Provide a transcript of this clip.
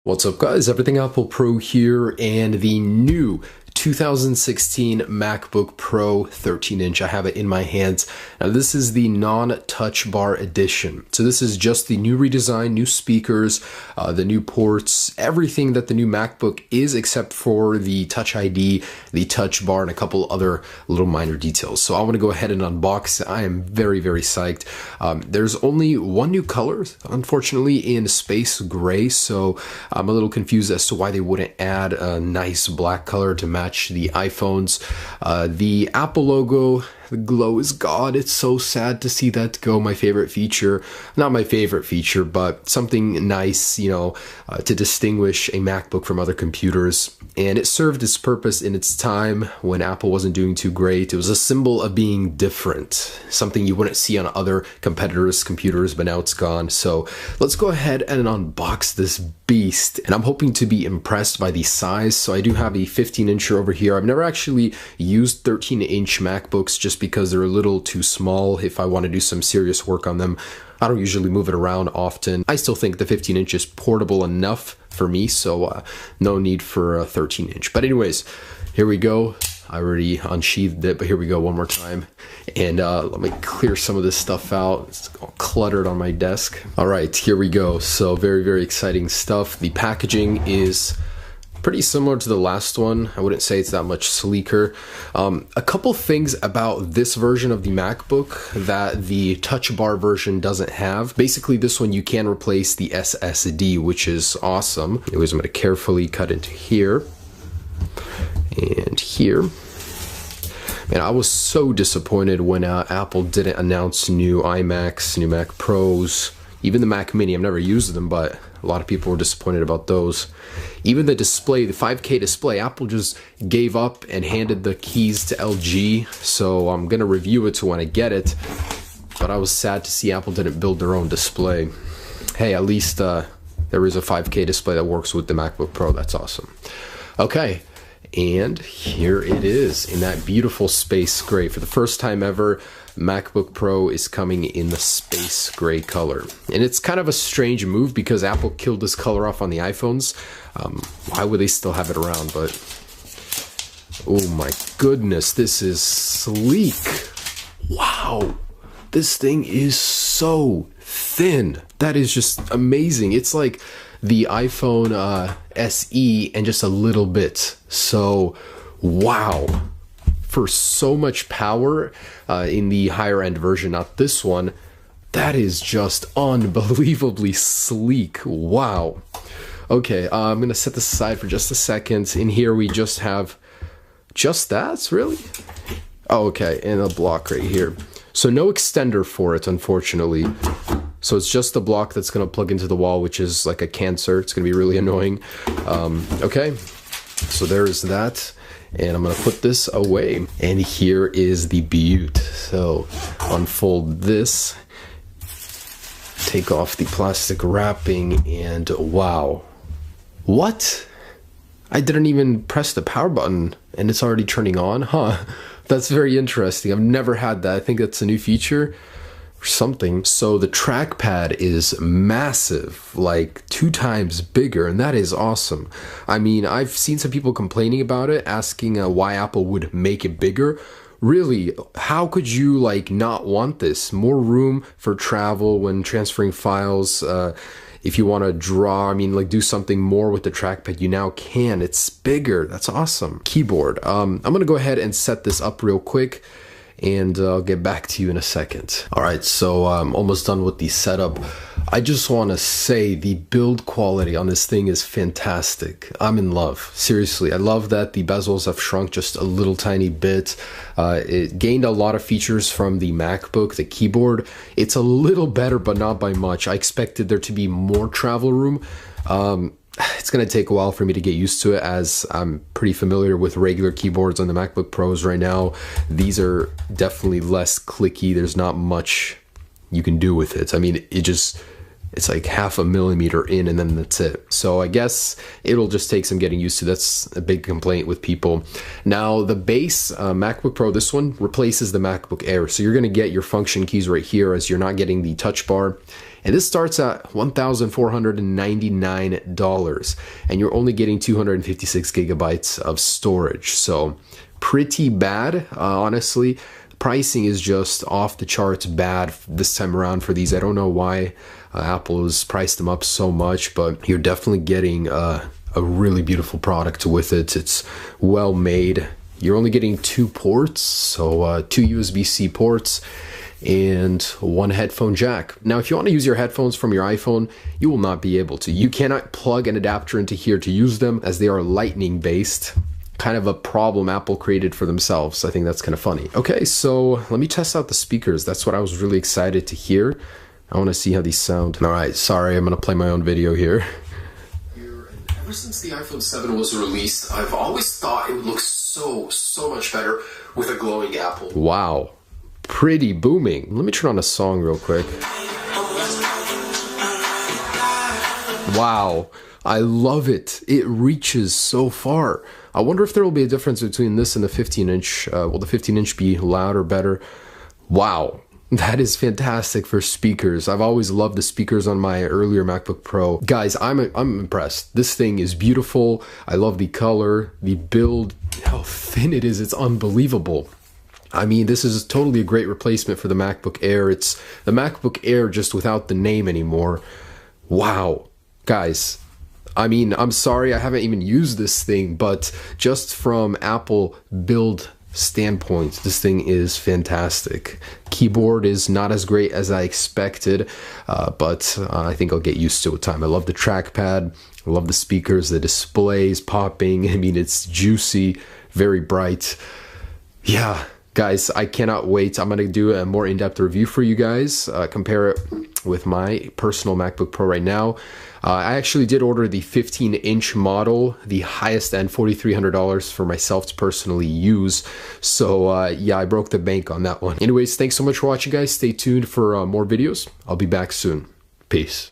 What's up guys, Everything Apple Pro here, and the new 2016 MacBook Pro 13-inch. I have it in my hands. Now this is the non-touch bar edition. So this is just the new redesign, new speakers, the new ports, everything that the new MacBook is except for the Touch ID, the touch bar, and a couple other little minor details. So I want to go ahead and unbox. I am very psyched. There's only one new color, unfortunately, in space gray. So I'm a little confused as to why they wouldn't add a nice black color to match the iPhones. The Apple logo, the glow is gone. It's so sad to see that go. My favorite feature, not my favorite feature, but something nice, you know, to distinguish a MacBook from other computers. And it served its purpose in its time when Apple wasn't doing too great. It was a symbol of being different, something you wouldn't see on other competitors' computers, but now it's gone. So let's go ahead and unbox this beast. And I'm hoping to be impressed by the size. So I do have a 15-incher over here. I've never actually used 13-inch MacBooks just because they're a little too small if I want to do some serious work on them. I don't usually move it around often. I still think the 15-inch is portable enough for me, so no need for a 13-inch. But anyways, here we go. I already unsheathed it, but here we go one more time. And let me clear some of this stuff out. It's all cluttered on my desk. All right, here we go. So very exciting stuff. The packaging is pretty similar to the last one. I wouldn't say it's that much sleeker. A couple things about this version of the MacBook that the Touch Bar version doesn't have. Basically, this one you can replace the SSD, which is awesome. Anyways, I'm going to carefully cut into here and here. And I was so disappointed when Apple didn't announce new iMacs, new Mac Pros, even the Mac Mini. I've never used them, but a lot of people were disappointed about those. Even the display, the 5K display, Apple just gave up and handed the keys to LG. So I'm going to review it when I get it. But I was sad to see Apple didn't build their own display. Hey, at least there is a 5K display that works with the MacBook Pro. That's awesome. Okay. And here it is in that beautiful space gray. For the first time ever, MacBook Pro is coming in the space gray color. And it's kind of a strange move because Apple killed this color off on the iPhones. Why would they still have it around? But oh my goodness, this is sleek. Wow, this thing is so thin. That is just amazing. It's like the iPhone SE and just a little bit. So wow, for so much power in the higher end version, not this one, that is just unbelievably sleek. Wow. Okay, I'm gonna set this aside for just a second. In here we just have just that, really? Oh, okay, and a block right here. So no extender for it, unfortunately. So it's just a block that's gonna plug into the wall, which is like a cancer. It's gonna be really annoying. Okay, so there's that. And I'm gonna put this away. And here is the beaut. So unfold this, take off the plastic wrapping, and wow. What? I didn't even press the power button and it's already turning on? Huh, that's very interesting. I've never had that. I think that's a new feature or something. So the trackpad is massive, like 2 times bigger, and that is awesome. I mean, I've seen some people complaining about it, asking why Apple would make it bigger. Really, how could you like not want this? More room for travel when transferring files. If you want to draw, I mean, like do something more with the trackpad, you now can. It's bigger. That's awesome. Keyboard. I'm going to go ahead and set this up real quick, and I'll get back to you in a second. All right, so I'm almost done with the setup. I just want to say the build quality on this thing is fantastic. I'm in love. Seriously, I love that the bezels have shrunk just a little tiny bit. It gained a lot of features from the MacBook. The keyboard, it's a little better, but not by much. I expected there to be more travel room. It's going to take a while for me to get used to it, as I'm pretty familiar with regular keyboards on the MacBook Pros right now. These are definitely less clicky. There's not much you can do with it. I mean, it's like half a millimeter in and then that's it. So I guess it'll just take some getting used to. That's a big complaint with people. Now the base MacBook Pro, this one replaces the MacBook Air. So you're gonna get your function keys right here as you're not getting the touch bar. And this starts at $1,499 and you're only getting 256 gigabytes of storage. So pretty bad, honestly. Pricing is just off the charts bad this time around for these. I don't know why Apple has priced them up so much, but you're definitely getting a really beautiful product with it. It's well made. You're only getting 2 ports, so 2 USB-C ports and 1 headphone jack. Now, if you want to use your headphones from your iPhone, you will not be able to. You cannot plug an adapter into here to use them as they are lightning based. Kind of a problem Apple created for themselves. I think that's kind of funny. Okay, so let me test out the speakers. That's what I was really excited to hear. I want to see how these sound. All right, sorry, I'm going to play my own video here. Ever since the iPhone 7 was released, I've always thought it would look so much better with a glowing Apple. Wow, pretty booming. Let me turn on a song real quick. Wow, I love it. It reaches so far. I wonder if there will be a difference between this and the 15-inch. Will the 15-inch be louder, better? Wow, that is fantastic for speakers. I've always loved the speakers on my earlier MacBook Pro. Guys, I'm impressed. This thing is beautiful. I love the color, the build, how thin it is. It's unbelievable. I mean, this is totally a great replacement for the MacBook Air. It's the MacBook Air just without the name anymore. Wow, guys. I mean, I'm sorry I haven't even used this thing, but just from Apple build standpoint, this thing is fantastic. Keyboard is not as great as I expected, but I think I'll get used to it with time. I love the trackpad. I love the speakers. The display is popping. I mean, it's juicy, very bright. Yeah. Guys, I cannot wait. I'm going to do a more in-depth review for you guys, compare it with my personal MacBook Pro right now. I actually did order the 15-inch model, the highest end, $4,300 for myself to personally use. So yeah, I broke the bank on that one. Anyways, thanks so much for watching, guys. Stay tuned for more videos. I'll be back soon. Peace.